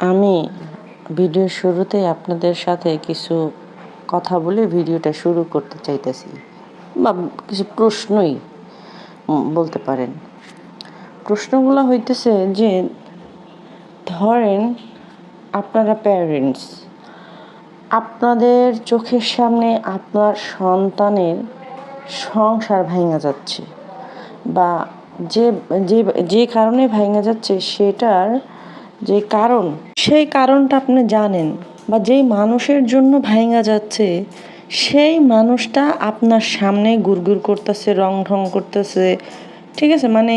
আমি ভিডিওর শুরুতেই আপনাদের সাথে কিছু কথা বলে ভিডিওটা শুরু করতে চাইতেছি, বা কিছু প্রশ্নই বলতে পারেন। প্রশ্নগুলো হইতেছে যে, ধরেন আপনারা প্যারেন্টস, আপনাদের চোখের সামনে আপনার সন্তানের সংসার ভাঙা যাচ্ছে, বা যে যে যে কারণে ভাঙা যাচ্ছে সেটার যে কারণ, সেই কারণটা আপনি জানেন, বা যেই মানুষের জন্য ভাঙা যাচ্ছে সেই মানুষটা আপনার সামনে গুড়গুড় করতেছে, রং ঢং করতেছে, ঠিক আছে? মানে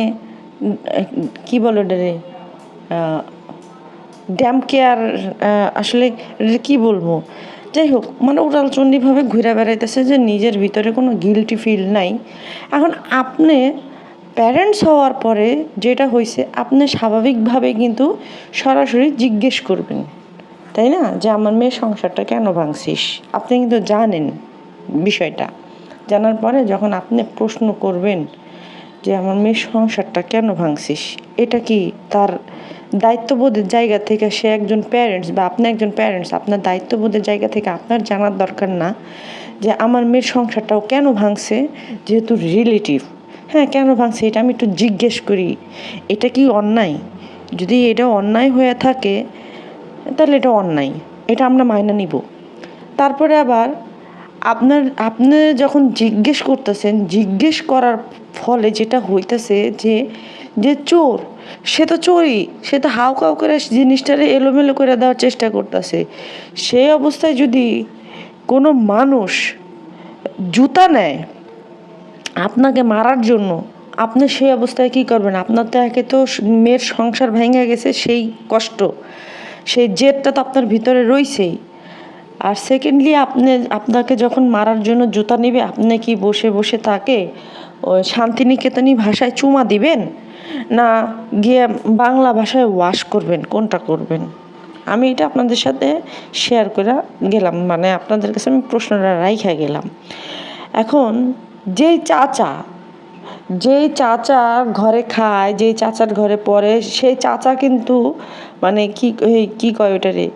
কি বলে ওটারে, ড্যাম কেয়ার, আসলে কি বলবো, যাই হোক, মানে উড়ালচণ্ডীভাবে ঘুরে বেড়াইতেছে যে নিজের ভিতরে কোনো গিল্টি ফিল নাই। এখন আপনি প্যারেন্টস হওয়ার পরে যেটা হয়েছে, আপনি স্বাভাবিকভাবে কিন্তু সরাসরি জিজ্ঞেস করবেন, তাই না, যে আমার মেয়ের সংসারটা কেন ভাঙছিস? আপনি কিন্তু জানেন বিষয়টা। জানার পরে যখন আপনি প্রশ্ন করবেন যে আমার মেয়ের সংসারটা কেন ভাঙছিস, এটা কি তার দায়িত্ববোধের জায়গা থেকে, সে একজন প্যারেন্টস বা আপনি একজন প্যারেন্টস, আপনার দায়িত্ববোধের জায়গা থেকে আপনার জানার দরকার না যে আমার মেয়ের সংসারটাও কেন ভাঙছে? যেহেতু রিলেটিভ, হ্যাঁ, কেন ভাঙছে এটা আমি একটু জিজ্ঞেস করি। এটা কি অন্যায়? যদি এটা অন্যায় হয়ে থাকে তাহলে এটা অন্যায়, এটা আমরা মাইনা নিব। তারপরে আবার আপনি যখন জিজ্ঞেস করতেছেন, জিজ্ঞেস করার ফলে যেটা হইতেছে যে, যে চোর সে তো চোরই, সে তো হাউ কাউ করে জিনিসটারে এলোমেলো করে দেওয়ার চেষ্টা করতেছে। সেই অবস্থায় যদি কোনো মানুষ জুতা নেয় আপনাকে মারার জন্য, আপনি সেই অবস্থায় কী করবেন? আপনার তো একে তো মেয়ের সংসার ভেঙে গেছে, সেই কষ্ট, সেই জেদটা তো আপনার ভিতরে রয়েছেই। আর সেকেন্ডলি আপনাকে যখন মারার জন্য জুতা নিবে, আপনি কি বসে বসে তাকে ওই শান্তিনিকেতনী ভাষায় চুমা দিবেন, না গিয়ে বাংলা ভাষায় ওয়াশ করবেন? কোনটা করবেন? আমি এটা আপনাদের সাথে শেয়ার করে গেলাম, মানে আপনাদের কাছে আমি প্রশ্নটা রাইখা গেলাম। এখন যেই চাচা ঘরে খায়, যেই চাচার ঘরে পড়ে, সেই চাচা কিন্তু মানে কি কয় ওটারে,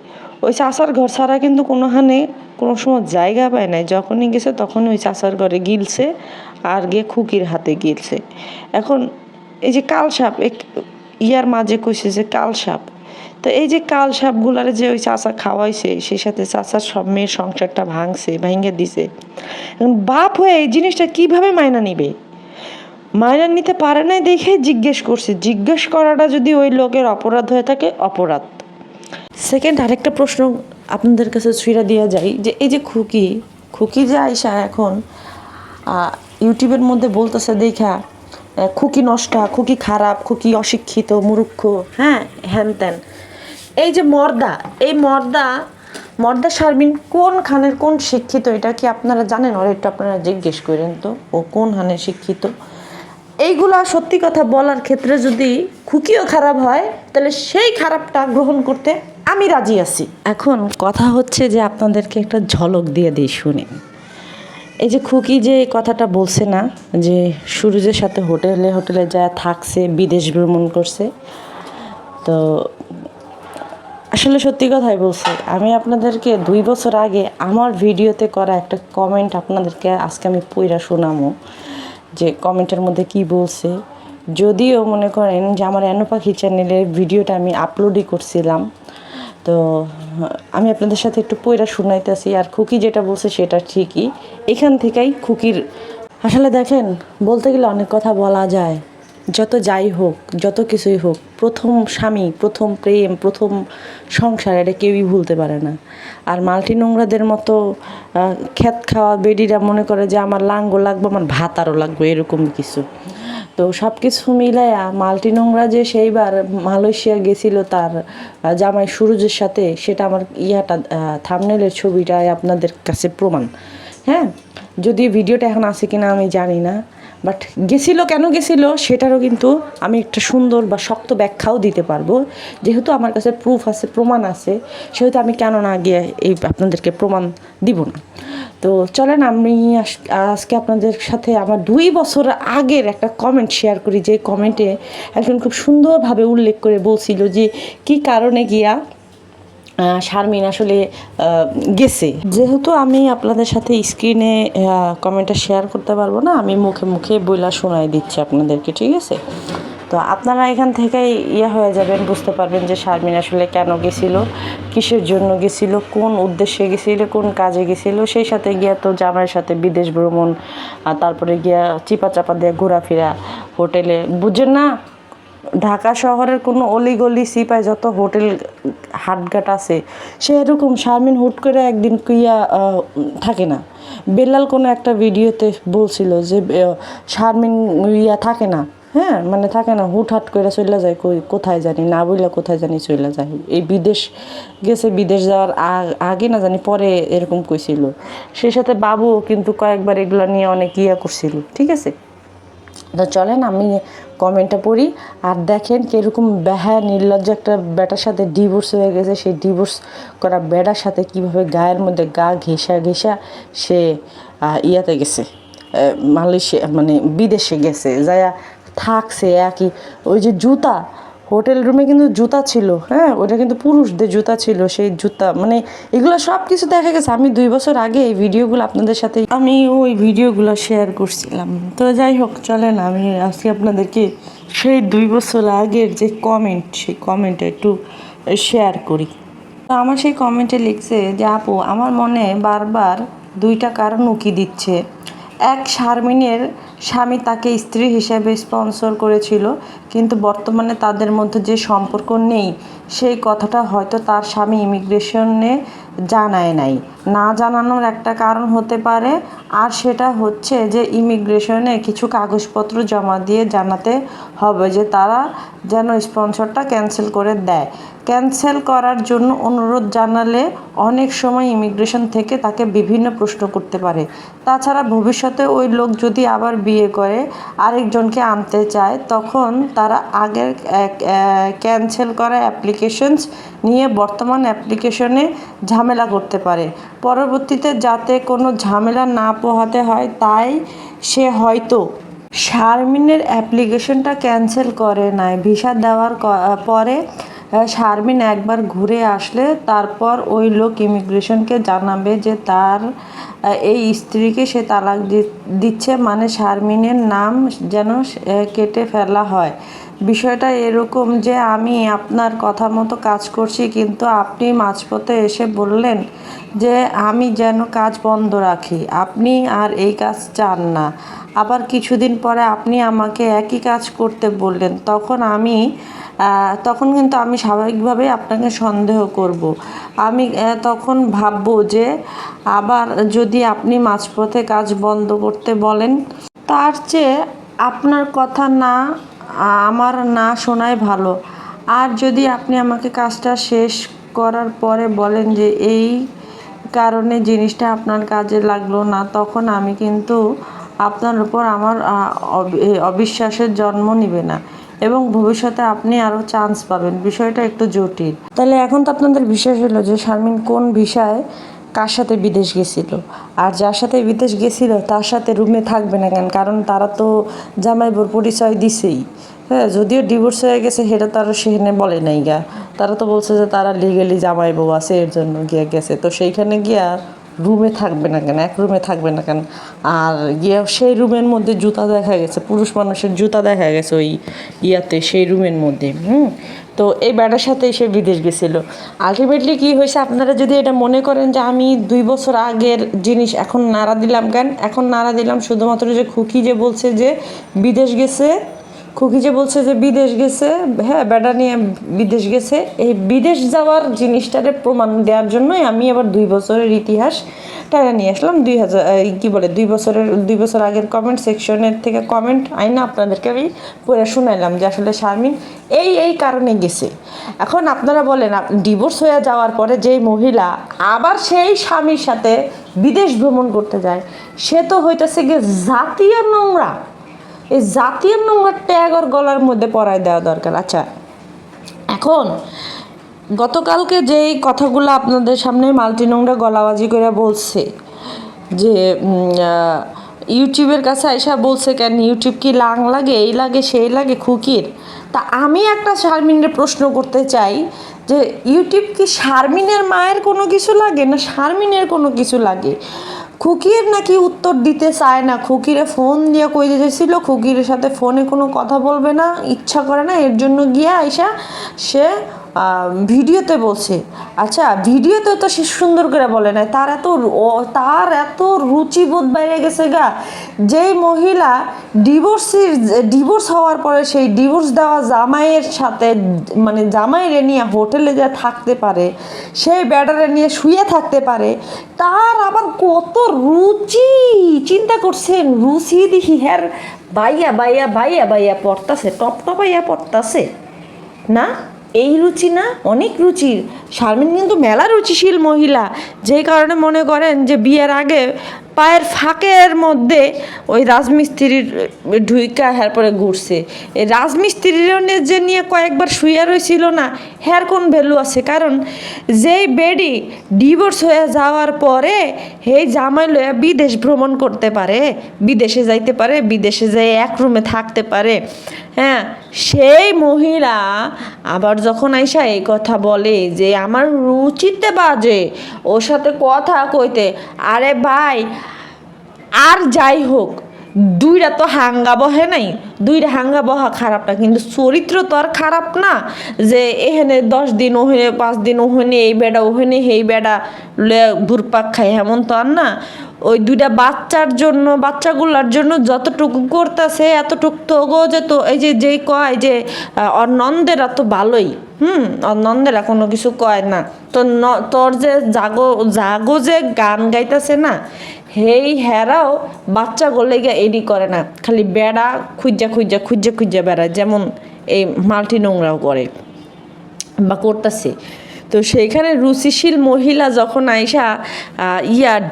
ওই চাচার ঘর ছাড়া কিন্তু কোনো সময় জায়গা পায় নাই। যখনই গেছে তখন ওই চাচার ঘরে গিলছে, আর গিয়ে খুকির হাতে গিলছে। এখন এই যে কাল সাপ, ইয়ার মাঝে কইছে যে কাল সাপ, তো এই যে কাল সাপগুলারে যে ওই চাচা খাওয়াইছে, সেই সাথে চাচার সব মেয়ের সংসারটা ভাঙে দিছে। এখন বাপ হয়ে এই জিনিসটা কিভাবে মাইনা নিবে? মাইনা নিতে পারে নাই দেখে জিজ্ঞেস করছে। জিজ্ঞেস করাটা যদি ওই লোকের অপরাধ হয়ে থাকে, অপরাধ। সেকেন্ড আরেকটা প্রশ্ন আপনাদের কাছে ছুঁড়া দেওয়া যায়, যে এই যে খুকি যে আইসা এখন ইউটিউবের মধ্যে বলতেছে দেখা, খুকি নষ্টা, খুকি খারাপ, খুকি অশিক্ষিত, মূর্খ, হ্যাঁ, হ্যান ত্যান। এই যে এই মর্দা শারমিন কোন খানের কোন শিক্ষিত, এটা কি আপনারা জানেন? ওরা একটু আপনারা জিজ্ঞেস করেন তো, ও কোন খানের শিক্ষিত? এইগুলা সত্যি কথা বলার ক্ষেত্রে যদি খুকিও খারাপ হয়, তাহলে সেই খারাপটা গ্রহণ করতে আমি রাজি আছি। এখন কথা হচ্ছে যে আপনাদেরকে একটা ঝলক দিয়ে দিই, শুনে। এই যে খুকি যে কথাটা বলছে না, যে সুরজের সাথে হোটেলে যা থাকছে, বিদেশ ভ্রমণ করছে, তো আসলে সত্যি কথাই বলছে। আমি আপনাদেরকে 2 বছর আগে আমার ভিডিওতে করা একটা কমেন্ট আপনাদেরকে আজকে আমি পইরা শোনামো, যে কমেন্টের মধ্যে কি বলছে। যদিও মনে করেন যে আমার এনো পাখি চ্যানেলের ভিডিওটা আমি আপলোডই করছিলাম, তো আমি আপনাদের সাথে একটু পইরা শোনাইতেছি। আর খুকি যেটা বলছে সেটা ঠিকই, এখান থেকেই খুকির আসলে দেখেন, বলতে গেলে অনেক কথা বলা যায়। যত যাই হোক, যত কিছুই হোক, প্রথম স্বামী, প্রথম প্রেম, প্রথম সংসার, এটা কেউই ভুলতে পারে না। আর মাল্টি নোংরাদের মতো খ্যাত খাওয়া বেডিরা মনে করে যে আমার লাঙ্গ লাগবে, আমার ভাত আরও লাগবে, এরকম কিছু। তো সব কিছু মিলাইয়া মাল্টি নোংরা যে সেইবার মালয়েশিয়া গেছিল তার জামাই সুরজের সাথে, সেটা আমার থাম্বনেলের ছবিটায় আপনাদের কাছে প্রমাণ। হ্যাঁ, যদি ভিডিওটা এখন আছে কিনা আমি জানি না, বাট কেন গেছিলো সেটারও কিন্তু আমি একটা সুন্দর বা শক্ত ব্যাখ্যাও দিতে পারবো। যেহেতু আমার কাছে প্রুফ আছে, প্রমাণ আছে, সেহেতু আমি কেন না গিয়ে আপনাদেরকে প্রমাণ দিব না। তো চলেন আমি আজকে আপনাদের সাথে আমার 2 বছর আগের একটা কমেন্ট শেয়ার করি, যে কমেন্টে একজন খুব সুন্দরভাবে উল্লেখ করে বলছিল যে কি কারণে গিয়া শারমিন আসলে গেছে। যেহেতু আমি আপনাদের সাথে স্ক্রিনে কমেন্টটা শেয়ার করতে পারবো না, আমি মুখে মুখে বইলা শোনাই দিচ্ছি আপনাদেরকে, ঠিক আছে? তো আপনারা এখান থেকেই হয়ে যাবেন, বুঝতে পারবেন যে শারমিন আসলে কেন গেছিল, কিসের জন্য গেছিল, কোন উদ্দেশ্যে গেছিল, কোন কাজে গেছিল। সেই সাথে গিয়া তো জামাইয়ের সাথে বিদেশ ভ্রমণ, আর তারপরে গিয়া চিপা চাপা দিয়ে ঘোরাফেরা, হোটেলে, বুঝছেন না? ঢাকা শহরের কোনো অলিগলি সিপায় যত হোটেল হাটঘাট আছে, সেরকম শারমিন হুট করে একদিন থাকে না। বেলাল কোনো একটা ভিডিওতে বলছিল যে শারমিন থাকে না, হ্যাঁ, মানে থাকে না, হুটহাট করে চলে যায় কোথায় জানি না, বইলা কোথায় জানি চলে যায়। এই বিদেশ গেছে, বিদেশ যাওয়ার আগে না জানি পরে এরকম কইছিল। সেই সাথে বাবুও কিন্তু কয়েকবার এগুলো নিয়ে অনেক করছিল, ঠিক আছে? তো চলেন আমি কমেন্টটা পড়ি আর দেখেন কীরকম বেহায়া নির্লজ্জ একটা বেটার সাথে ডিভোর্স হয়ে গেছে। সেই ডিভোর্স করা বেটার সাথে কীভাবে গায়ের মধ্যে গা ঘেঁষা ঘেঁষা সে ইয়াতে গেছে, মালয়েশিয়া মানে বিদেশে গেছে, যায়া থাকছে একই। ওই যে জুতা, হোটেল রুমে কিন্তু জুতা ছিল, হ্যাঁ, ওটা কিন্তু পুরুষদের জুতা ছিল। সেই জুতা মানে এগুলো সব কিছু দেখা গেছে। আমি 2 বছর আগে এই ভিডিওগুলো আপনাদের সাথে আমি ওই ভিডিওগুলো শেয়ার করছিলাম। তো যাই হোক, চলেন আমি আজকে আপনাদেরকে সেই 2 বছর আগের যে কমেন্ট, সেই কমেন্টটা একটু শেয়ার করি। তো আমার সেই কমেন্টে লিখছে যে আপু, আমার মনে বারবার 2টা কারণ উকি দিচ্ছে। এক, শারমিনের স্বামী তাকে স্ত্রী হিসেবে স্পন্সর করেছিল, কিন্তু বর্তমানে তাদের মধ্যে যে সম্পর্ক নেই, সেই কথাটা হয়তো তার স্বামী ইমিগ্রেশনে জানায় নাই। না জানানোর একটা কারণ হতে পারে, আর সেটা হচ্ছে যে ইমিগ্রেশনে কিছু কাগজপত্র জমা দিয়ে জানাতে হবে যে তারা যেন স্পন্সরটা ক্যান্সেল করে দেয়। ক্যান্সেল করার জন্য অনুরোধ জানালে অনেক সময় ইমিগ্রেশন থেকে তাকে বিভিন্ন প্রশ্ন করতে পারে। তাছাড়া ভবিষ্যতে ওই লোক যদি আবার বিয়ে করে আরেকজনকে আনতে চায়, তখন তারা আগের ক্যান্সেল করা অ্যাপ্লিকেশনস নিয়ে বর্তমান অ্যাপ্লিকেশনে ঝামেলা করতে পারে। পরবর্তীতে যাতে কোনো ঝামেলা না পোহাতে হয়, তাই সে হয়তো শারমিনের অ্যাপ্লিকেশনটা ক্যান্সেল করে নাই। ভিসা দেওয়ার পরে শারমিন একবার ঘুরে আসলে তারপর ওই লোক ইমিগ্রেশনকে জানাবে যে তার এই স্ত্রীকে সে তালাক দিচ্ছে, মানে শারমিনের নাম যেন কেটে ফেলা হয়। বিষয়টা এরকম যে আমি আপনার কথা মতো কাজ করছি, কিন্তু আপনি মাঝপথে এসে বললেন যে আমি যেন কাজ বন্ধ রাখি। আপনি আর এই কাজ চান না। আবার কিছুদিন পরে আপনি আমাকে একই কাজ করতে বললেন। তখন কিন্তু আমি স্বাভাবিকভাবেই আপনাকে সন্দেহ করব। আমি তখন ভাববো যে আবার যদি আপনি মাঝপথে কাজ বন্ধ করতে বলেন, তার চেয়ে আপনার কথা আমার না শোনাই ভালো। আর যদি আপনি আমাকে কাজটা শেষ করার পরে বলেন যে এই কারণে জিনিসটা আপনার কাজে লাগলো না, তখন আমি কিন্তু আপনার উপর আমার অবিশ্বাসের জন্ম নিবে না, এবং ভবিষ্যতে আপনি আরও চান্স পাবেন। বিষয়টা একটু জটিল। তাহলে এখন তো আপনাদের বিশ্বাস হলো যে শারমিন কোন ভিসায় কার সাথে বিদেশ গেছিল, আর যার সাথে বিদেশ গেছিল তার সাথে রুমে থাকবে না কেন? কারণ তারা তো জামাইবুর পরিচয় দিছেই, হ্যাঁ, যদিও ডিভোর্স হয়ে গেছে সেটা তারা সেখানে বলে নাই গা। তারা তো বলছে যে তারা লিগেলি জামাইবউ আছে, এর জন্য গেছে। তো সেইখানে গিয়া রুমে থাকবে না কেন, এক রুমে থাকবে না কেন? আর গিয়া সেই রুমের মধ্যে জুতা দেখা গেছে, পুরুষ মানুষের জুতা দেখা গেছে ওই সেই রুমের মধ্যে। তো এই ব্যাটার সাথে সে বিদেশ গেছিল। আলটিমেটলি কী হয়েছে, আপনারা যদি এটা মনে করেন যে আমি 2 বছর আগের জিনিস এখন নাড়া দিলাম কেন, এখন নাড়া দিলাম শুধুমাত্র যে খুকি যে বলছে যে বিদেশ গেছে, বিদেশ গেছে, হ্যাঁ, বেটা নিয়ে বিদেশ গেছে, এই বিদেশ যাওয়ার জিনিসটারে প্রমাণ দেওয়ার জন্যই আমি আবার 2 বছরের ইতিহাস টানা নিয়ে আসলাম। 2 বছর আগের কমেন্ট সেকশনের থেকে কমেন্ট আইনা আপনাদেরকে আমি পড়ে শোনাইলাম যে আসলে শারমিন এই কারণে গেছে। এখন আপনারা বলেন, ডিভোর্স হয়ে যাওয়ার পরে যেই মহিলা আবার সেই স্বামীর সাথে বিদেশ ভ্রমণ করতে যায়, সে তো হইতেছে গিয়ে জাতীয় নোংরা। এই জাতীয় নোংরা ট্যাগ ওর গলার মধ্যে পরায় দেওয়া দরকার। আচ্ছা, এখন গতকালকে যেই কথাগুলো আপনাদের সামনে মাল্টি নোংরা গলাবাজি করে বলছে যে ইউটিউবের কাছে আইসা বলছে কেন ইউটিউব কি লাং লাগে, এই লাগে সেই লাগে খুকির। তা আমি একটা শারমিনের প্রশ্ন করতে চাই যে ইউটিউব কি শারমিনের মায়ের কোনো কিছু লাগে না শারমিনের কোনো কিছু লাগে? খুকির নাকি উত্তর দিতে চায় না, খুকিরে ফোন দিয়ে কই দিতেছিল খুকির সাথে ফোনে কোনো কথা বলবে না, ইচ্ছা করে না, এর জন্য গিয়া আইসা সে ভিডিওতে বলছে। আচ্ছা, ভিডিওতে তো সে সুন্দর করে বলে না, তার এত রুচিবোধ বাইরে গেছে গা। যেই মহিলা ডিভোর্স হওয়ার পরে সেই ডিভোর্স দেওয়া জামাইয়ের সাথে মানে জামাইরে নিয়ে হোটেলে যা থাকতে পারে, সেই ব্যাটারে নিয়ে শুয়ে থাকতে পারে, তার আবার কত রুচি! চিন্তা করছেন? রুচি দেখি হ্যার বাইয়া বাইয়া বাইয়া বাইয়া পড়তাছে, টপ টপাইয়া পড়তাছে না? এই রুচি না, অনেক রুচির। শারমিন কিন্তু মেলা রুচিশীল মহিলা, যেই কারণে মনে করেন যে বিয়ের আগে পায়ের ফাঁকের মধ্যে ওই রাজমিস্ত্রির ঢুইকা হ্যার পরে ঘুরছে। এই রাজমিস্ত্রির যে নিয়ে কয়েকবার শুয়ে রয়েছিল না, হ্যার কোন ভ্যালু আছে? কারণ যেই বেডি ডিভোর্স হয়ে যাওয়ার পরে এই জামাই লইয়া বিদেশ ভ্রমণ করতে পারে, বিদেশে যাইতে পারে, বিদেশে যাই এক রুমে থাকতে পারে, হ্যাঁ, সেই মহিলা আবার যখন আইসা এই কথা বলে যে আমার রুচিতে বাজে ওর সাথে কথা কইতে, আরে ভাই, আর যাই হোক, দুইটা তো হাঙ্গা বহে নাই, দুইটা হাঙ্গা বহা খারাপ না, কিন্তু চরিত্র তো আর খারাপ না যে এখানে 10 দিন ওখানে 5 দিন ওখানে এই বেডা ওখানে এই বেডা ঘুরপাক খায়, এমন তো আর না। ওই দুইটা বাচ্চাগুলার জন্য যতটুকু করতেছে এতটুকু তো গো, যে তো এই যে যেই কয় যে ওর নন্দেরা তো ভালোই, ওর নন্দেরা কোনো কিছু কয় না, তো তোর যে জাগো যে গান গাইতেছে না, হেরাও বাচ্চা গলে গিয়ে এডি করে না, খালি বেড়া খুঁজা বেড়ায়, যেমন এই মাল্টি নোংরাও করে বা করতেছে। তো সেইখানে রুচিশীল মহিলা যখন আইসা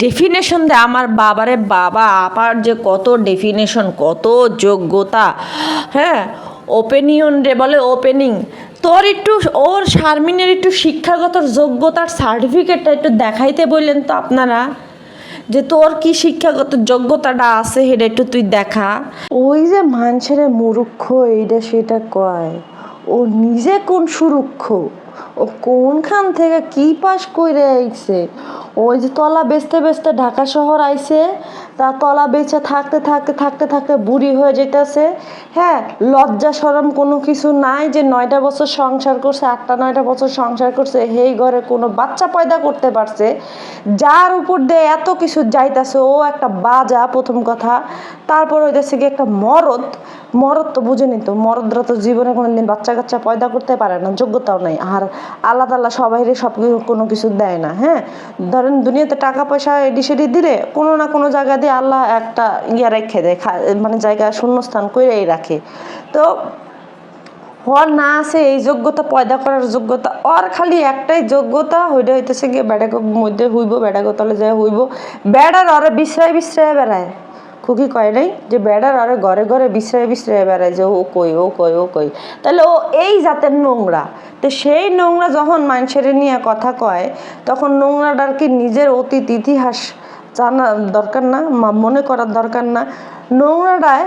ডেফিনেশন দেয়, আমার বাবারে বাবা, আপার যে কত ডেফিনেশন, কত যোগ্যতা, হ্যাঁ, ওপেনিয়ন রে বলে ওপেনিং। তোর একটু ওর শারমিনের একটু শিক্ষাগত যোগ্যতার সার্টিফিকেটটা একটু দেখাইতে বললেন তো আপনারা, যে তোর কি শিক্ষাগত যোগ্যতাটা আছে সেটা একটু তুই দেখা। ওই যে মানুষের মূর্খ এইটা সেটা কয়, ও নিজে কোন সুরক্ষ, ও কোনখান থেকে কি পাস করে আইছে? ওই যে তলা বেচতে ঢাকা শহর আইছে, তা তলা বেচে থাকতে বুড়ি হয়ে যেতেছে। হ্যাঁ, লজ্জা শরম কোনো কিছু নাই যে 9টা বছর সংসার করছে, 8-9টা বছর সংসার করছে, সেই ঘরে কোনো বাচ্চা পয়দা করতে পারছে, যার উপর দিয়ে এত কিছু যাইতেছে। ও একটা বাজা, প্রথম কথা। তারপর হইতেছে কি একটা মরদ তো বুঝেনি তো, মরদরা তো জীবনে কোনোদিন বাচ্চা কাচ্চা পয়দা করতে পারে না, যোগ্যতাও নাই। আর আল্লাহ তাআলা সবাইরে সব কোনো কিছু দেয় না। হ্যাঁ, ধরেন দুনিয়াতে টাকা পয়সা এডি সেডি দিলে কোনো না কোনো জায়গা দিয়ে আল্লাহ একটা রেখে দেয়, মানে জায়গা শূন্যস্থান করেই রাখে। তো ওর না আছে এই যোগ্যতা, পয়দা করার যোগ্যতা, ওর খালি একটাই যোগ্যতা, ওইটা হইতেছে গিয়ে বেড়াকে মধ্যে হইব, বেড়াকে তলে যায় হইব, বেড়ার ওরে বিশ্রায় বেড়ায়। খুকি কয় নাই যে বেড়ার আরে ঘরে বিশ্রায় বেড়ায়, যে ও কই। তাহলে ও এই জাতের নোংরা। তো সেই নোংরা যখন মানুষের নিয়ে কথা কয়, তখন নোংরাটার কি নিজের অতীত ইতিহাস জানা দরকার না, মনে করার দরকার না? নোংরাটায়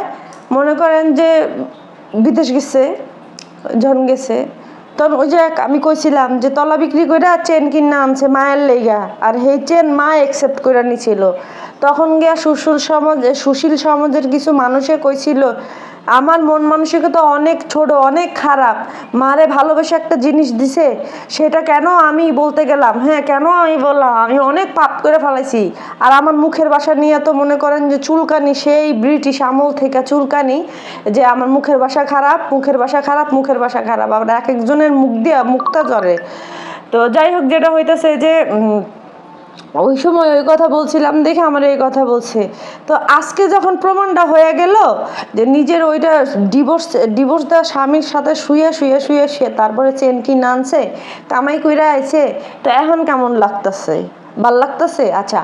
মনে করেন যে বিদেশ গেছে, তখন ওই যে আমি কইছিলাম যে তলা বিক্রি করে চেন কিনা আনছে মায়ের লেগা, আর সেই চেন মা একসেপ্ট করে নিছিল। তখন গিয়া সুশীল সমাজের কিছু মানুষে কইছিল আমার মন মানসিকতা অনেক ছোট, অনেক খারাপ, মারে ভালোবেসে একটা জিনিস দিছে, সেটা কেন আমি বলতে গেলাম? হ্যাঁ, কেন আমি বললাম? আমি অনেক পাপ করে ফেলাইছি। আর আমার মুখের ভাষা নিয়ে তো মনে করেন যে চুলকানি, সেই ব্রিটিশ আমল থেকে চুলকানি, যে আমার মুখের ভাষা খারাপ। আবার এক একজনের মুখ দিয়া মুখটা জ্বরে। তো যাই হোক, যেটা হইতেছে যে ওই সময় ওই কথা বলছিলাম দেখে আমার এই কথা বলছে। তো আজকে যখন প্রমাণটা হয়ে গেল যে নিজের ওইটা ডিভোর্স দেওয়া স্বামীর সাথে শুয়ে সে তারপরে চেন কিনে আনছে, কামাই কইরা আইছে, তো এখন কেমন লাগতেছে? ভাল লাগতেছে? আচ্ছা,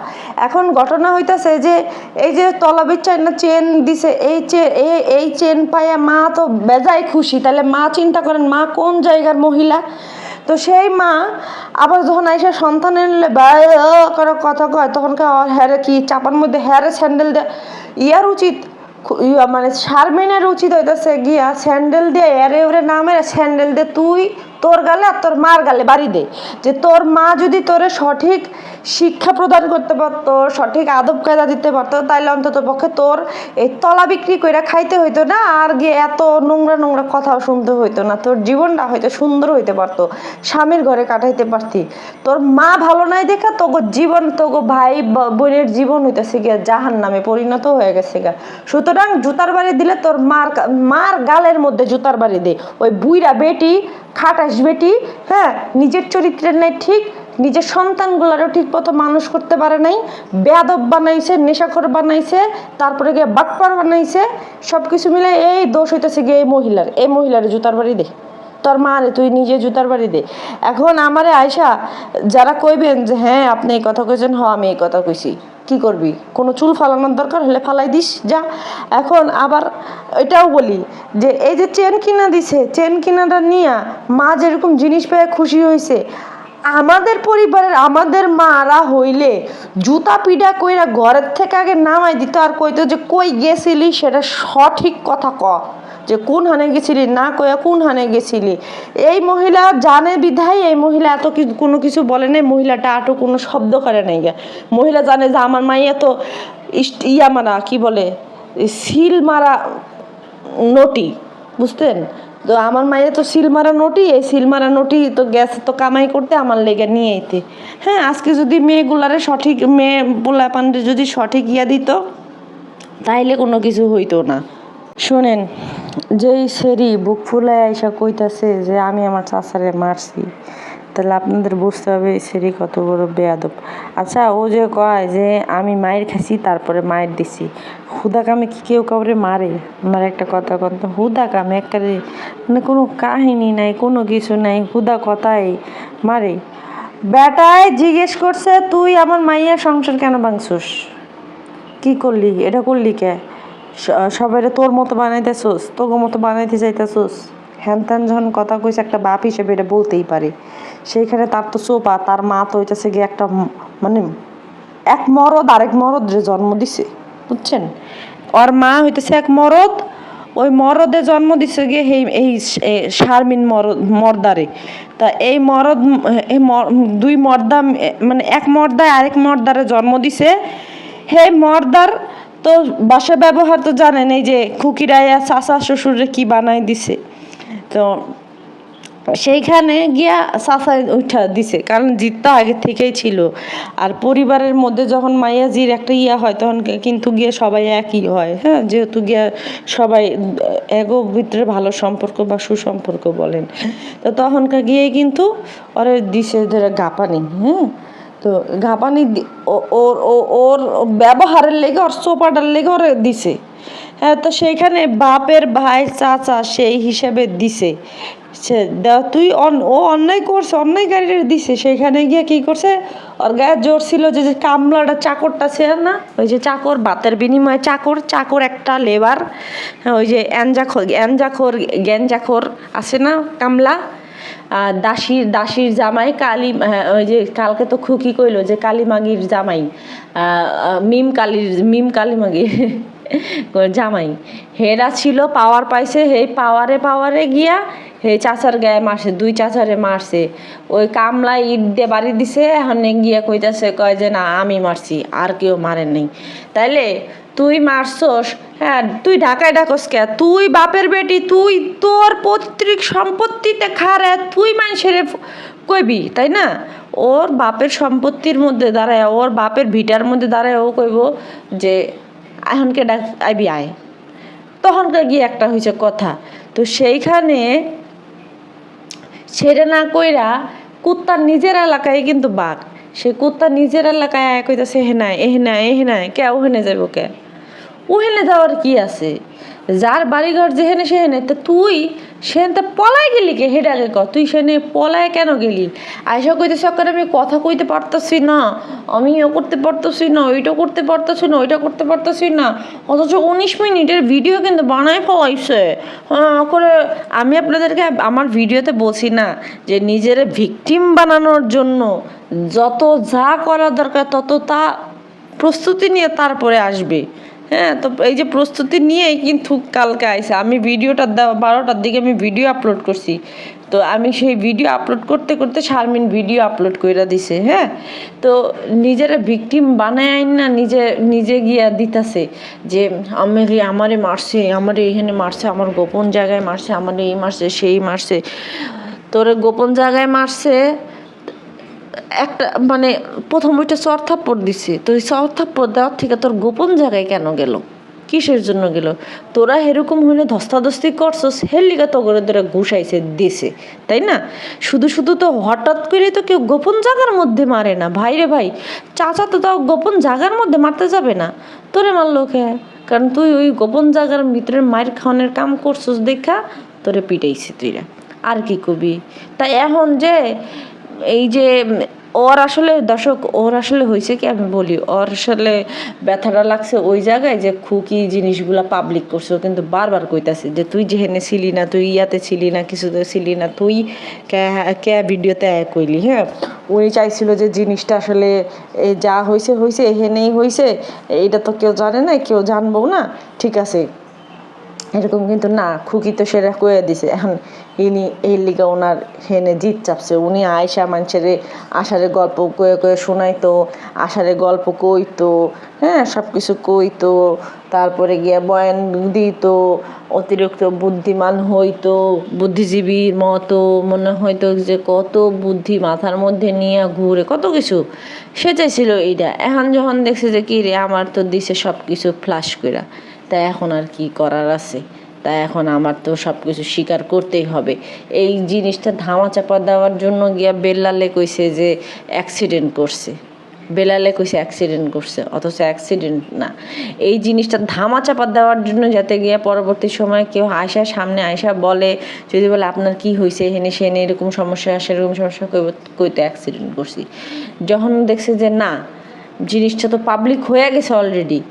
এখন ঘটনা হইতেছে যে এই যে তলা বেচায় না চেন দিছে, এই চেন পাইয়া মা তো বেজায় খুশি। তাহলে মা চিন্তা করেন, মা কোন জায়গার মহিলা? তো সেই মা আবার যখন আইসা সন্তানের করে কথা কয়, তখন হ্যারে কি চাপার মধ্যে হ্যারে স্যান্ডেল দেয়। ইয়ার উচিত, মানে শারমিনের উচিত হইতেছে গিয়া স্যান্ডেল দিয়ে এরে ওরে না মেরে স্যান্ডেল দিয়ে তুই তোর গালে আর তোর মার গালে বাড়ি দে। যে তোর মা যদি তোরে সঠিক শিক্ষা প্রদান করতে পারতো, সঠিক আদব কায়দা দিতে পারতো, তাইলে অন্তত পক্ষে তোর এই তলা বিক্রি করে খাইতে হইতো না, আর গিয়ে এত নোংরা নোংরা কথাও শুনতে হইতো না, তোর জীবনটা হয়তো সুন্দর হইতে পারতো, স্বামীর ঘরে কাটাইতে পারতি। তোর মা ভালো নাই দেখা তোগো জীবন, তোগো ভাই বোনের জীবন হইতেছে গিয়া জাহান নামে পরিণত হয়ে গেছে গা। সুতরাং জুতার বাড়ি দিলে তোর মার গালের মধ্যে জুতার বাড়ি দে। ওই বুইরা বেটি, খাটাস বেটি, হ্যাঁ, নিজের চরিত্রের নাই ঠিক, নিজের সন্তানগুলোরও ঠিক মতো মানুষ করতে পারে নাই, বেয়াদব বানাইছে, নেশাখোর বানাইছে, তারপরে গিয়ে বাটপার বানাইছে, সব কিছু মিলে এই দোষ হইতেছে গিয়ে এই মহিলার জুতার বাড়ি দে। তোর মারে তুই নিজে জুতার বাড়ি দে। এখন আমারে আয়সা যারা কইবেন যে হ্যাঁ আপনি এই কথা কইছেন, হ আমি এই কথা কইছি, কি করবি? কোনো চুল ফালানোর দরকার হলে ফালাই দিস যা। এখন আবার এটাও বলি যে এই যে চেন কিনা দিছে, চেন কিনাটা নিয়ে মা যেরকম জিনিস পেয়ে খুশি হয়েছে, আমাদের পরিবারের আমাদের মারা হইলে জুতা পিডা কইরা ঘরের থেকে আগে নামাই দিত, আর কইতো যে কই গেছিলি সেটা সঠিক কথা ক, যে কোন হানে গেছিলি, না কইয়া কোন হানে গেছিলি। এই মহিলা জানে বিধায় এই মহিলা এত কিছু কোনো কিছু বলে নাই, মহিলাটা আটো কোনো শব্দ করে নাই গে। মহিলা জানে যে আমার মাইয়া তো ইয়া মারা কি বলে সিল মারা নটি, বুঝতেন তো, আমার মাইয়া তো সিল মারা নটি, এই সিল মারা নটি তো গেছে তো কামাই করতে আমার লেগে নিয়ে এতে। হ্যাঁ, আজকে যদি মেয়েগুলারে সঠিক মেয়ে পোলাপানরে যদি সঠিক ইয়া দিত তাইলে কোনো কিছু হইতো না। শোনেন, যেই সেরি বুক ফুলায় আইসা কইতাছে যে আমি আমার চাচারে মারছি, তাহলে আপনাদের বুঝতে হবে এই সেরি কত বড় বেয়াদব। আচ্ছা, ও যে কয় যে আমি মায়ের খাইছি তারপরে মায়ের দিছি, হুদা কামে কি কেউ কাউরে মারে? আমার একটা কথা কত, হুদা কামে একবারে মানে কোনো কাহিনী নাই, কোনো কিছু নাই, হুদা কথাই মারে। বেটায় জিজ্ঞেস করছে তুই আমার মাইয়ার সংসার কেন ভাঙছুস, কি করলি, এটা করলি কে? সবাইরে তোর মতো বানাইতেছোস, তোর মতো বানাইতে চাইতেছোস, হ্যান ত্যান যখন কথা কইছে একটা বাপ হিসেবে এটা বলতেই পারে। সেইখানে তার তো চোপা, তার মা তো হইতেছে গিয়ে একটা মানে এক মরদ আরেক মরদরে জন্ম দিছে, বুঝছেন? ওর মা হইতেছে এক মরদ, ওই মরদে জন্ম দিছে গিয়ে এই শারমিন মর্দারে। তা এই মরদ দুই মর্দা মানে এক মর্দায় আরেক মর্দারে জন্ম দিছে। হে মর্দার তো বাসা ব্যবহার তো জানেন, এই যে খুকিরাইয়া চাচা শ্বশুরে কি বানাই দিছে, তো সেইখানে গিয়া চাচাই উঠা দিছে, কারণ জিতটা আগে থেকেই ছিল। আর পরিবারের মধ্যে যখন মাইয়াজির একটা ইয়া হয় তখন কিন্তু গিয়ে সবাই একই হয়, হ্যাঁ, যেহেতু গিয়া সবাই এগো ভিতরে ভালো সম্পর্ক বা সুসম্পর্ক বলেন, তো তখনকার গিয়ে কিন্তু ওরে দিছে ধরে গাপানি। হ্যাঁ, তো গাপানি ওর ওর ব্যবহারের লেগে, ওর সোপাটার লেগে ওরে দিছে। হ্যাঁ, তো সেইখানে বাপের ভাই চাচা সেই হিসেবে দিছে, সে তুই ও অন্যায় করছে, অন্যায় গাড়িটা দিছে, সেইখানে গিয়ে কী করছে, ওর গায়ে জোর ছিল যে কামলাটা চাকরটা ছিল না, ওই যে চাকর বাতের বিনিময়ে চাকর একটা লেবার, ওই যে গ্যাঞ্জাখোর আছে না কামলা, দাসির জামাই কালী, ওই যে কালকে তো খুকি কইলো যে কালীমাগির জামাই, মিম কালীমাগির জামাই, হেরা ছিল, পাওয়ার পাইছে, হে পাওয়ারে গিয়া হে চাচার গায়ে মারছে, দুই চাচারে মারছে। ওই কামলায় ইট দিয়ে বাড়ি দিছে, এখন গিয়া কইতাছে, কয় যে না আমি মারছি, আর কেউ মারে নেই। তাইলে তুই মারছস, হ্যাঁ, তুই ঢাকায় ডাকস কে? তুই বাপের বেটি, তুই তোর পৈতৃক সম্পত্তিতে খারে তুই মানুষের কইবি, তাই না? ওর বাপের সম্পত্তির মধ্যে দাঁড়ায়, ওর বাপের ভিটার মধ্যে দাঁড়ায় ও কইব যে এখনকে ডাক আইবি আয়, তখনকার গিয়ে একটা হয়েছে কথা। তো সেইখানে ছেড়ে না কইরা কুত্তার নিজের এলাকায় কিন্তু বাঘ, সে কুত্তা নিজের এলাকায় আয় কইতাছে এহেনায় কে ওহেনে যাইব, কে ওহেনে যাওয়ার কি আছে? যার বাড়িঘর যেহেনে সেহেনে, তো তুই সেখানে পলায় গেলি কে? হেডাকে ক, তুই সেখানে পলায় কেন গেলি? আয়সা কইতে সরকার আমি কথা কইতে পারতাছি না, আমি ও করতে পারতাছি না, ওইটা করতে পারতাছি না, ওইটা করতে পারতাছি না, অথচ 19 মিনিটের ভিডিও কিন্তু বানায় ফলাইছে। হ্যাঁ করে আমি আপনাদেরকে আমার ভিডিওতে বলছি না যে নিজের ভিকটিম বানানোর জন্য যত যা করা দরকার তত তা প্রস্তুতি নিয়ে তারপরে আসবে, হ্যাঁ, তো এই যে প্রস্তুতি নিয়েই কিন্তু কালকে আইছে। আমি ভিডিওটা 12টার দিকে আমি ভিডিও আপলোড করছি। তো আমি সেই ভিডিও আপলোড করতে করতে শারমিন ভিডিও আপলোড কইরা দিছে। হ্যাঁ, তো নিজেরা ভিকটিম বানায় আইন না নিজে নিজে গিয়া দিতাছে যে আমারে মারছে, আমারে এখানে মারছে, আমার গোপন জায়গায় মারছে, আমারে এই মারছে সেই মারছে। তোরে গোপন জায়গায় মারছে একটা, মানে প্রথম ওইটা চর থাপ্পড় দিছে, তো ওই চর থাপ্পড় দেওয়ার থেকে তোর গোপন জায়গায় কেন গেল, কিসের জন্য গেল? তোরা এরকম হইলে ধস্তাধস্তি করছস, হের লিগা তো করে তোরা ঘুষাইছে দিছে, তাই না? শুধু শুধু তো হঠাৎ করে তো কেউ গোপন জায়গার মধ্যে মারে না ভাই রে ভাই। চাচা তো তাও গোপন জায়গার মধ্যে মারতে যাবে না, তোরে মারলো কে? কারণ তুই ওই গোপন জায়গার ভিতরে মায়ের খাওয়ানোর কাম করছস দেখা তোরে পিটাইছে তুইরা, আর কি কবি? তাই এখন যে এই যে ওর আসলে দর্শক, ওর আসলে হয়েছে কি আমি বলি, ওর আসলে ব্যথাটা লাগছে ওই জায়গায় যে খুকি জিনিসগুলা পাবলিক করছে, ও কিন্তু বারবার কইতাছে যে তুই যেহেনে ছিলি না, তুই ইয়াতে ছিলি না, কিছুতে ছিলি না, তুই কে ভিডিওতে কইলি। হ্যাঁ, উনি চাইছিল যে জিনিসটা আসলে যা হয়েছে হয়েছে, এহেনেই হয়েছে, এইটা তো কেউ জানে না, কেউ জানবো না, ঠিক আছে এরকম। কিন্তু না, খুকি তো সেটা কয়ে দিছে। এখন ইনি এই লিগা ওনার হেনে জিত চাপছে। উনি আয়সা মানুষের আষাঢ়ে গল্প কয়ে কয়ে শোনাইতো, আষাঢ়ে গল্প কইতো, হ্যাঁ সব কিছু কইতো, তারপরে গিয়া বয়ান দিত, অতিরিক্ত বুদ্ধিমান হইতো, বুদ্ধিজীবীর মতো মনে হইতো যে কত বুদ্ধি মাথার মধ্যে নিয়ে ঘুরে, কত কিছু সে চাইছিল এইটা। এখন যখন দেখছে যে কি রে, আমার তো দিছে সব কিছু ফ্লাশ কইরা, তাই এখন আর কি করার আছে, তাই এখন আমার তো সব কিছু স্বীকার করতেই হবে। এই জিনিসটা ধামাচাপা দেওয়ার জন্য গিয়া বেল্লালে কইছে যে অ্যাক্সিডেন্ট করছে, বেলালে কইছে অ্যাক্সিডেন্ট করছে, অথচ অ্যাক্সিডেন্ট না। এই জিনিসটা ধামাচাপা দেওয়ার জন্য যাতে গিয়া পরবর্তী সময় কেউ আয়সা সামনে আয়সা বলে, যদি বলে আপনার কি হয়েছে হেনে সেনে এরকম সমস্যা সেরকম সমস্যা, কইতে অ্যাক্সিডেন্ট করছি। যখন দেখছে যে না, জিনিসটা তো পাবলিক হয়ে গেছে অলরেডি,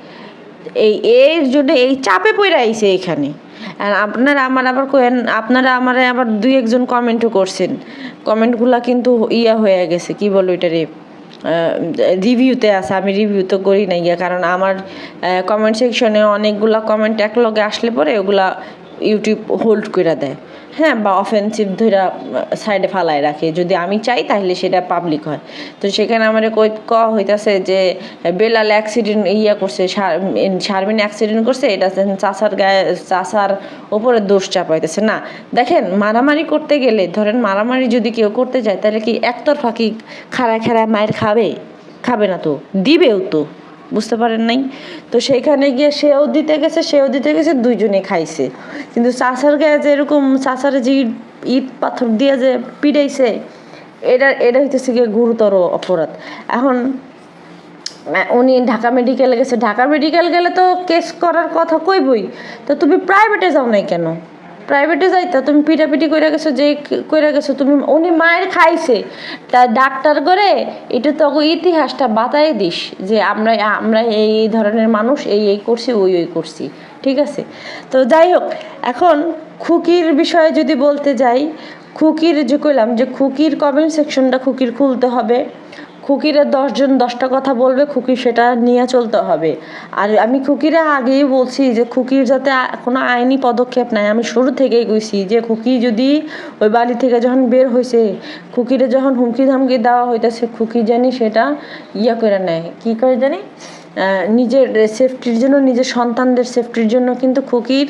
এর জন্য এই চাপে পড়ে আইছে এখানে। আর আপনারা আমার আবার আপনারা আমার আবার 2-1 জন কমেন্টও করছেন, কমেন্টগুলা কিন্তু ইয়া হয়ে গেছে, কি বলো এটারে, রিভিউতে আছে। আমি রিভিউ তো করি না গিয়া, কারণ আমার কমেন্ট সেকশনে অনেকগুলা কমেন্ট একলগে আসলে পরে ওগুলা ইউটিউব হোল্ড করে দেয়, হ্যাঁ, বা অফেন্সিভ ধরা সাইডে ফালায় রাখে। যদি আমি চাই তাহলে সেটা পাবলিক হয়। তো সেখানে আমার হইতাছে যে বেলাল অ্যাক্সিডেন্ট করছে, শারমিন অ্যাক্সিডেন্ট করছে, এটা চাচার গায়ে, চাচার ওপরে দোষ চাপাইতেছে। না দেখেন, মারামারি করতে গেলে, ধরেন মারামারি যদি কেউ করতে যায় তাহলে কি একতরফা কি খাড়ায় খাড়ায় মায়ের খাবে না তো, দিবেও তো, বুঝতে পারেন নাই? তো সেইখানে গিয়ে সেও দিতে গেছে, দুইজনে খাইছে। কিন্তু চাচার গায়ে যে এরকম, চাচারে যে ইট পাথর দিয়ে যে পিটাইছে, এটা হইতেছে গিয়ে গুরুতর অপরাধ। এখন উনি ঢাকা মেডিকেলে গেছে, ঢাকা মেডিকেল গেলে তো কেস করার কথা কইবই, তো তুমি প্রাইভেটে যাও নাই কেন? প্রাইভেটে যাইতা, তুমি পিটাপিটি করে গেছো, যে করে গেছো তুমি, উনি মায়ের খাইছে, তা ডাক্তার করে এটা তো ইতিহাসটা বাতাই দিস যে আমরা এই ধরনের মানুষ, এই করছি, ওই করছি, ঠিক আছে? তো যাই হোক, এখন খুকির বিষয়ে যদি বলতে যাই, খুকির যে কইলাম যে খুকির কমেন্ট সেকশনটা খুকির খুলতে হবে, খুকিরে 10 জন 10টা কথা বলবে, খুকি সেটা নিয়ে চলতে হবে। আর আমি খুকিরে আগেই বলছি যে খুকির যাতে কোনো আইনি পদক্ষেপ নাই, আমি শুরু থেকেই কইছি যে খুকি যদি ওই বাড়ি থেকে যখন বের হয়েছে, খুকিরে যখন হুমকি ধামকি দেওয়া হইতেছে, খুকি জানি সেটা করে নেয়, কী করে জানি, নিজের সেফটির জন্য, নিজের সন্তানদের সেফটির জন্য কিন্তু খুকির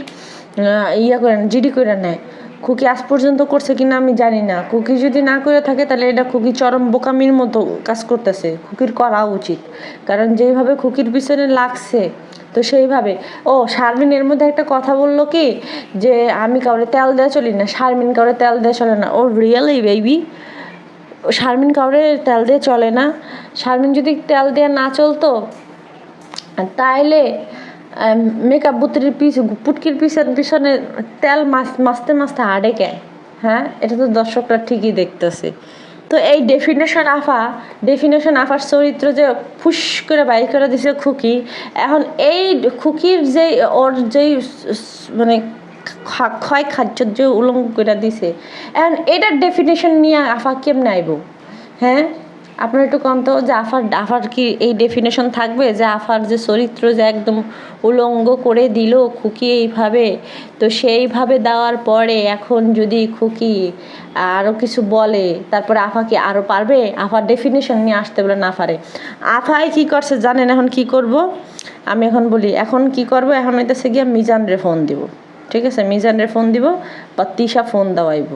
করেন, জিডি করে নেয়। খুকি আজ পর্যন্ত করছে কিনা আমি জানি না, খুকি যদি না করে থাকে তাহলে এটা খুকি চরম বোকামির মতো কাজ করতেছে, খুকির করা উচিত। কারণ যেইভাবে খুকির পিছনে লাগছে, তো সেইভাবে শারমিন এর মধ্যে একটা কথা বললো কি, যে আমি কাউরে তেল দেওয়া চলি না, শারমিন কাউরে তেল দেওয়া চলে না। রিয়েলি বেবি, শারমিন কাউরে তেল দিয়ে চলে না? শারমিন যদি তেল দিয়ে না চলতো তাইলে মেকআপ বুতরির পুটকির পিছনে তেল মাছতে হাঁটে কে? হ্যাঁ, এটা তো দর্শকরা ঠিকই দেখতেছে। তো এই ডেফিনেশন আফার চরিত্র যে ফুস করে বাইর করে দিছে খুকি, এখন এই খুকির যে ওর যেই মানে ক্ষয় খাদ্যর যে উলঙ্গ করে দিছে, এখন এটার ডেফিনেশন নিয়ে আফা কেমনে আইব? হ্যাঁ, আপনার একটু কম তো যে আফার কি এই ডেফিনেশন থাকবে যে আফার যে চরিত্র যে একদম উলঙ্গ করে দিল খুকি এইভাবে, তো সেইভাবে দেওয়ার পরে এখন যদি খুকি আরও কিছু বলে তারপরে আফা কি আরও পারবে? আফার ডেফিনেশন নিয়ে আসতে বলেন আফারে। আফাই কী করছে জানেন এখন কি করব? আমি এখন বলি এখন কি করব, এখন হইতেছে গিয়া মিজানরে ফোন দিব, ঠিক আছে? মিজানরে ফোন দিব বা তিশা ফোন দেওয়াইব,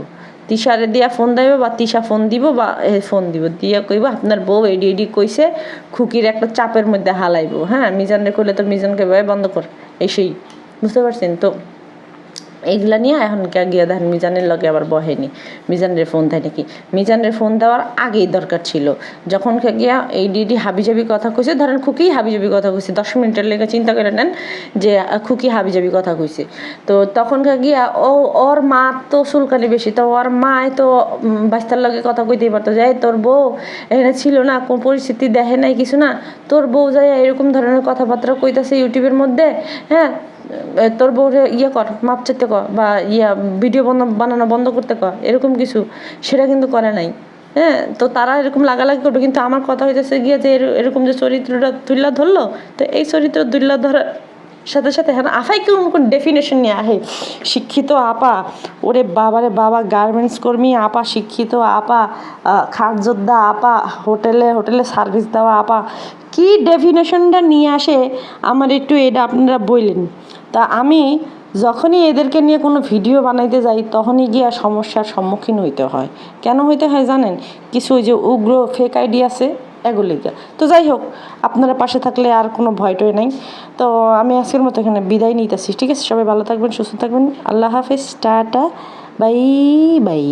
তিশারে দিয়া ফোন দেব বা তিশা ফোন দিব বা ফোন দিব দিয়া কইব আপনার বউ এডি এডি কইছে, খুকির একটা চাপের মধ্যে হালাইব। হ্যাঁ, মিজানরে কইলে তো মিজানকে বন্ধ কর এসেই, বুঝতে পারছেন তো? এইগুলা নিয়ে এখন গিয়ে দেখেন মিজানের লগে আবার বহেনি, মিজানের ফোন দেয় নাকি। মিজানের ফোন দেওয়ার আগেই দরকার ছিল, যখন গিয়া এই ডিডি হাবিজাবি কথা কইছে, ধরেন খুকি হাবিজাবি কথা কইছে, 10 মিনিটের লেগে চিন্তা করে নেন যে খুকি হাবিজাবি কথা কইছে, তো তখন গিয়া ওর মা তো চুলকানি বেশি, তো ওর মায় তো বাচ্চার লগে কথা কইতেই পারতো যে তোর বউ এখানে ছিল না, কোন পরিস্থিতি দেখে নাই কিছু না, তোর বউ যায় এরকম ধরনের কথাবার্তা কইতাছে ইউটিউবের মধ্যে, হ্যাঁ তোর বউরে কর, মাপ চাইতে কর, বা ভিডিও বানানো বন্ধ করতে কর, এরকম কিছু সেটা কিন্তু করে নাই। হ্যাঁ, তো তারা এরকম লাগালাগি করবে, কিন্তু আমার কথা হইতেছে গিয়ে যে এরকম যে চরিত্রটা তুল্লা ধরলো, তো এই চরিত্র তুল্লা ধরার সাথে সাথে হ্যাঁ আফাই কেউ কোন ডেফিনেশন নিয়ে আহে শিক্ষিত আপা, ওরে বাবারে বাবা, গার্মেন্টস কর্মী আপা, শিক্ষিত আপা, খাট যোদ্ধা আপা, হোটেলে সার্ভিস দেওয়া আপা, কি ডেফিনেশনটা নিয়ে আসে আমার একটু এটা আপনারা বললেন। তা আমি যখনই এদেরকে নিয়ে কোনো ভিডিও বানাইতে যাই তখনই গিয়ে সমস্যার সম্মুখীন হইতে হয়। কেন হইতে হয় জানেন? কিছু ওই যে উগ্র ফেক আইডি আছে এগুলিকে। তো যাই হোক, আপনারা পাশে থাকলে আর কোনো ভয়টয় নাই। তো আমি আজকের মতো এখানে বিদায় নিতেছি, ঠিক আছে? সবাই ভালো থাকবেন, সুস্থ থাকবেন, আল্লাহ হাফেজ, টাটা, বাই বাই।